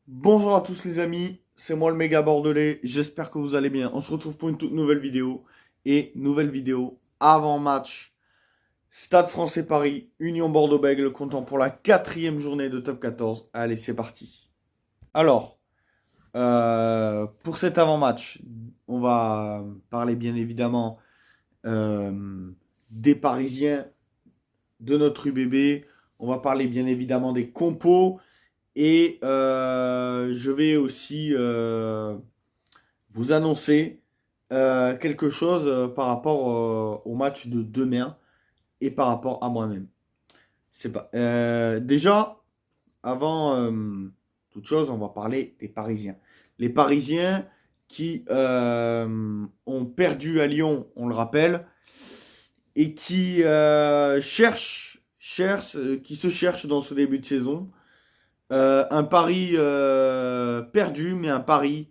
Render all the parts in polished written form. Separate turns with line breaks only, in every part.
Bonjour à tous les amis, c'est moi le méga bordelais, j'espère que vous allez bien. On se retrouve pour une toute nouvelle vidéo. Et nouvelle vidéo avant match. Stade Français Paris, Union Bordeaux-Bègles, comptant pour la 4e journée de top 14. Allez, c'est parti. Alors, pour cet avant-match, on va parler bien évidemment des Parisiens, de notre UBB. On va parler bien évidemment des compos. Et je vais aussi vous annoncer quelque chose par rapport au match de demain et par rapport à moi-même. C'est pas déjà avant toute chose, on va parler des Parisiens. Les Parisiens qui ont perdu à Lyon, on le rappelle, et qui qui se cherchent dans ce début de saison. Un pari perdu, mais un pari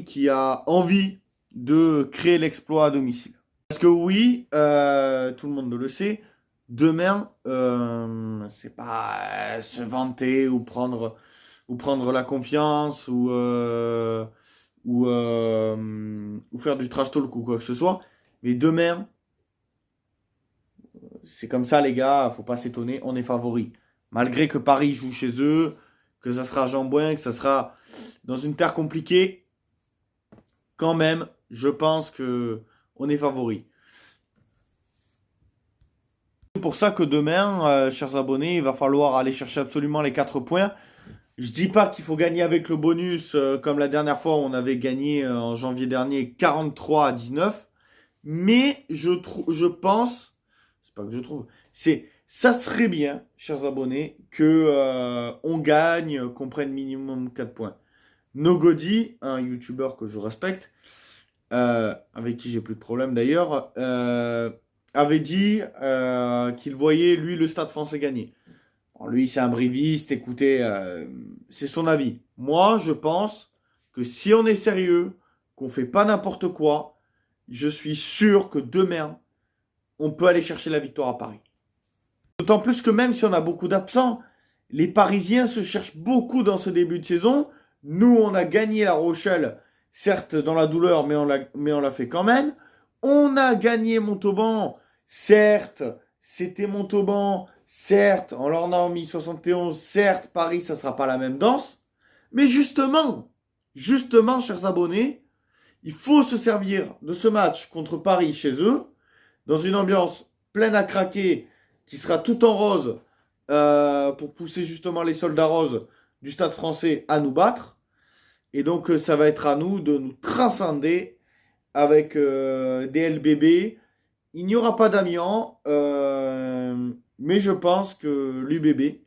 qui a envie de créer l'exploit à domicile. Parce que oui, tout le monde le sait, demain, c'est pas se vanter ou prendre la confiance ou faire du trash talk ou quoi que ce soit. Mais demain, c'est comme ça les gars, faut pas s'étonner, on est favori. Malgré que Paris joue chez eux, que ça sera Jean-Bouin, que ça sera dans une terre compliquée, quand même, je pense que on est favori. C'est pour ça que demain, chers abonnés, il va falloir aller chercher absolument les 4 points. Je dis pas qu'il faut gagner avec le bonus, comme la dernière fois où on avait gagné en janvier dernier 43-19. Mais je pense, c'est pas que je trouve, ça serait bien, chers abonnés, que on gagne, qu'on prenne minimum 4 points. Nogodi, un youtubeur que je respecte, avec qui j'ai plus de problème d'ailleurs, avait dit qu'il voyait lui le Stade Français gagner. Bon, lui c'est un briviste, écoutez, c'est son avis. Moi je pense que si on est sérieux, qu'on fait pas n'importe quoi, je suis sûr que demain, on peut aller chercher la victoire à Paris. D'autant plus que même si on a beaucoup d'absents, les Parisiens se cherchent beaucoup dans ce début de saison. Nous, on a gagné La Rochelle, certes dans la douleur, mais on l'a fait quand même. On a gagné Montauban, certes, c'était Montauban, certes, on leur en a mis 71, certes, Paris, ça ne sera pas la même danse. Mais justement, chers abonnés, il faut se servir de ce match contre Paris chez eux, dans une ambiance pleine à craquer, qui sera tout en rose, pour pousser justement les soldats roses du Stade Français à nous battre. Et donc, ça va être à nous de nous transcender avec des LBB. Il n'y aura pas d'Amiens, mais je pense que l'UBB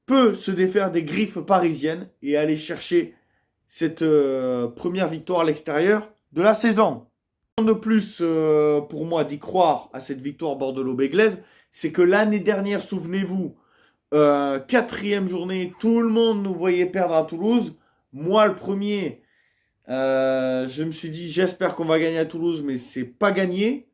peut se défaire des griffes parisiennes et aller chercher cette première victoire à l'extérieur de la saison. De plus, pour moi, d'y croire à cette victoire bordelot-béglaise, c'est que l'année dernière, souvenez-vous, 4e journée, tout le monde nous voyait perdre à Toulouse. Moi, le premier, je me suis dit, j'espère qu'on va gagner à Toulouse, mais c'est pas gagné.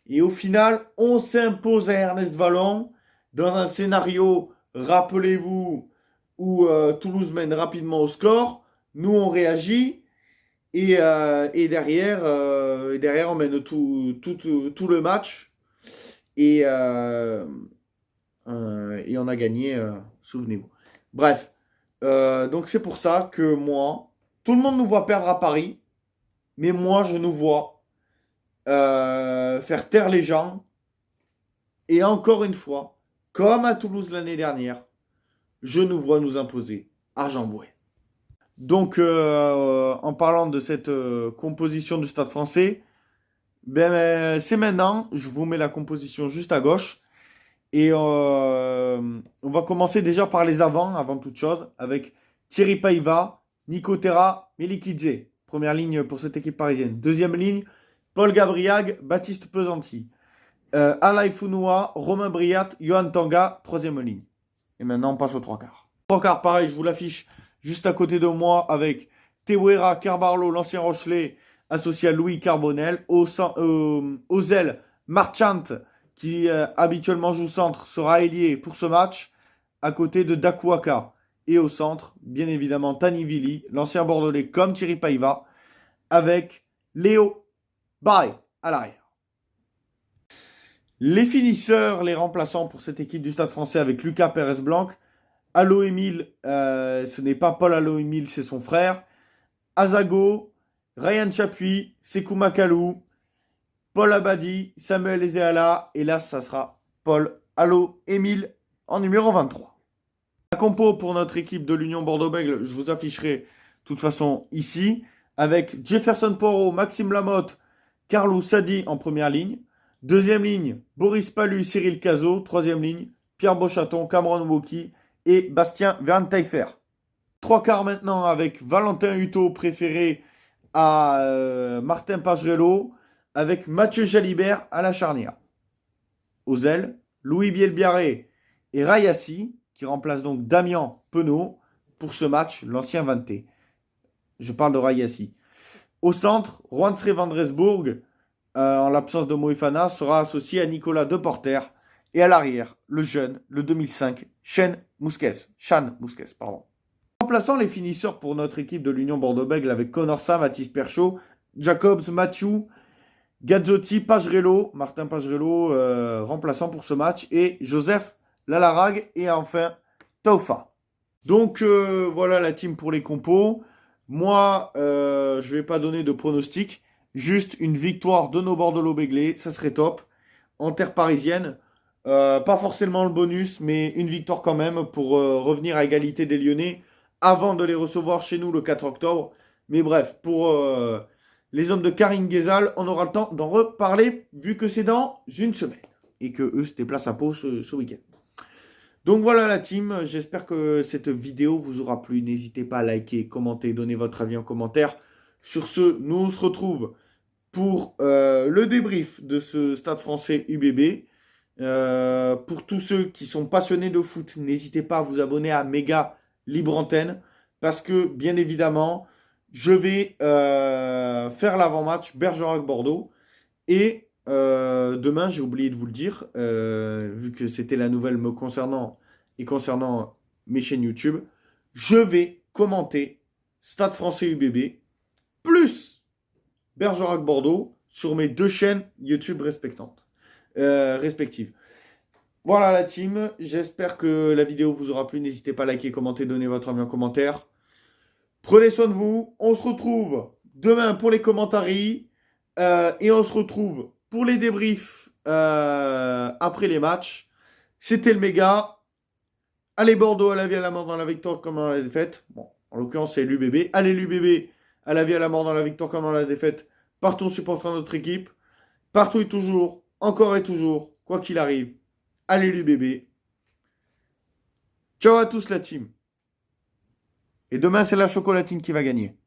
Et au final, on s'impose à Ernest Vallon dans un scénario, rappelez-vous, où Toulouse mène rapidement au score. Nous, on réagit. Et derrière, on mène tout le match. Et on a gagné, souvenez-vous. Bref, donc c'est pour ça que moi, tout le monde nous voit perdre à Paris, mais moi je nous vois faire taire les gens. Et encore une fois, comme à Toulouse l'année dernière, je nous vois nous imposer à Jean-Bouin. Donc, en parlant de cette composition du Stade Français, c'est maintenant. Je vous mets la composition juste à gauche. Et on va commencer déjà par les avant toute chose, avec Thierry Paiva, Nico Terra, Melikidze. Première ligne pour cette équipe parisienne. Deuxième ligne, Paul Gabriag, Baptiste Pesanti. Alain Funua, Romain Briat, Johan Tanga, troisième ligne. Et maintenant, on passe aux trois quarts. Trois quarts, pareil, je vous l'affiche juste à côté de moi avec Tewera Carbarlo, l'ancien Rochelet, associé à Louis Carbonel. Aux ailes, Marchant, qui habituellement joue centre, sera ailier pour ce match, à côté de Dakuaka. Et au centre, bien évidemment, Tanivili, l'ancien Bordelais comme Thierry Paiva, avec Léo Barré à l'arrière. Les finisseurs, les remplaçants pour cette équipe du Stade Français avec Lucas Pérez-Blanc. Allo Emile, ce n'est pas Paul Allo Emile, c'est son frère. Azago, Ryan Chapuis, Sekou Makalou, Paul Abadi, Samuel Ezeala. Et là, ça sera Paul Allo Emile en numéro 23. La compo pour notre équipe de l'Union Bordeaux-Bègles, je vous afficherai de toute façon ici. Avec Jefferson Porro, Maxime Lamotte, Carlou Sadi en première ligne. Deuxième ligne, Boris Palu, Cyril Cazot. Troisième ligne, Pierre Beauchaton, Cameron Woki et Bastien Vernteiffer. Trois quarts maintenant avec Valentin Hutto, préféré à Martin Pagerello, avec Mathieu Jalibert à la charnière. Aux ailes, Louis Bielbiarré et Rayassi, qui remplace donc Damien Penaud pour ce match, l'ancien Vanté. Je parle de Rayassi. Au centre, Juan Van Dresburg, en l'absence de Moefana, sera associé à Nicolas Deporter. Et à l'arrière, le jeune, le 2005, Sean Mousquet. Remplaçant les finisseurs pour notre équipe de l'Union Bordeaux-Bègles avec Conorsa, Mathis Perchaud, Jacobs, Mathieu, Gazzotti, Pagerello, Martin Pagerello, remplaçant pour ce match, et Joseph Lalarag, et enfin Taufa. Donc voilà la team pour les compos. Moi, je ne vais pas donner de pronostic, juste une victoire de nos Bordelais-Béglés, ça serait top, en terre parisienne. Pas forcément le bonus, mais une victoire quand même pour revenir à égalité des Lyonnais avant de les recevoir chez nous le 4 octobre. Mais bref, pour les hommes de Karim Ghezal, on aura le temps d'en reparler vu que c'est dans une semaine et que eux se déplacent à Pau ce week-end. Donc voilà la team, j'espère que cette vidéo vous aura plu. N'hésitez pas à liker, commenter, donner votre avis en commentaire. Sur ce, nous on se retrouve pour le débrief de ce Stade Français UBB. Pour tous ceux qui sont passionnés de foot, n'hésitez pas à vous abonner à Méga Libre Antenne parce que bien évidemment je vais faire l'avant-match Bergerac-Bordeaux et demain, j'ai oublié de vous le dire, vu que c'était la nouvelle me concernant et concernant mes chaînes YouTube, je vais commenter Stade Français UBB plus Bergerac-Bordeaux sur mes deux chaînes YouTube respectives. Voilà la team, j'espère que la vidéo vous aura plu. N'hésitez pas à liker, commenter, donner votre avis en commentaire. Prenez soin de vous, on se retrouve demain pour les commentaires et on se retrouve pour les débriefs après les matchs. C'était le méga. Allez Bordeaux, à la vie, à la mort, dans la victoire comme dans la défaite. Bon, en l'occurrence c'est l'UBB. Allez l'UBB, à la vie, à la mort, dans la victoire comme dans la défaite. Partons supporter notre équipe. Partout et toujours, encore et toujours, quoi qu'il arrive. Allez l'UBB. Ciao à tous la team. Et demain c'est la chocolatine qui va gagner.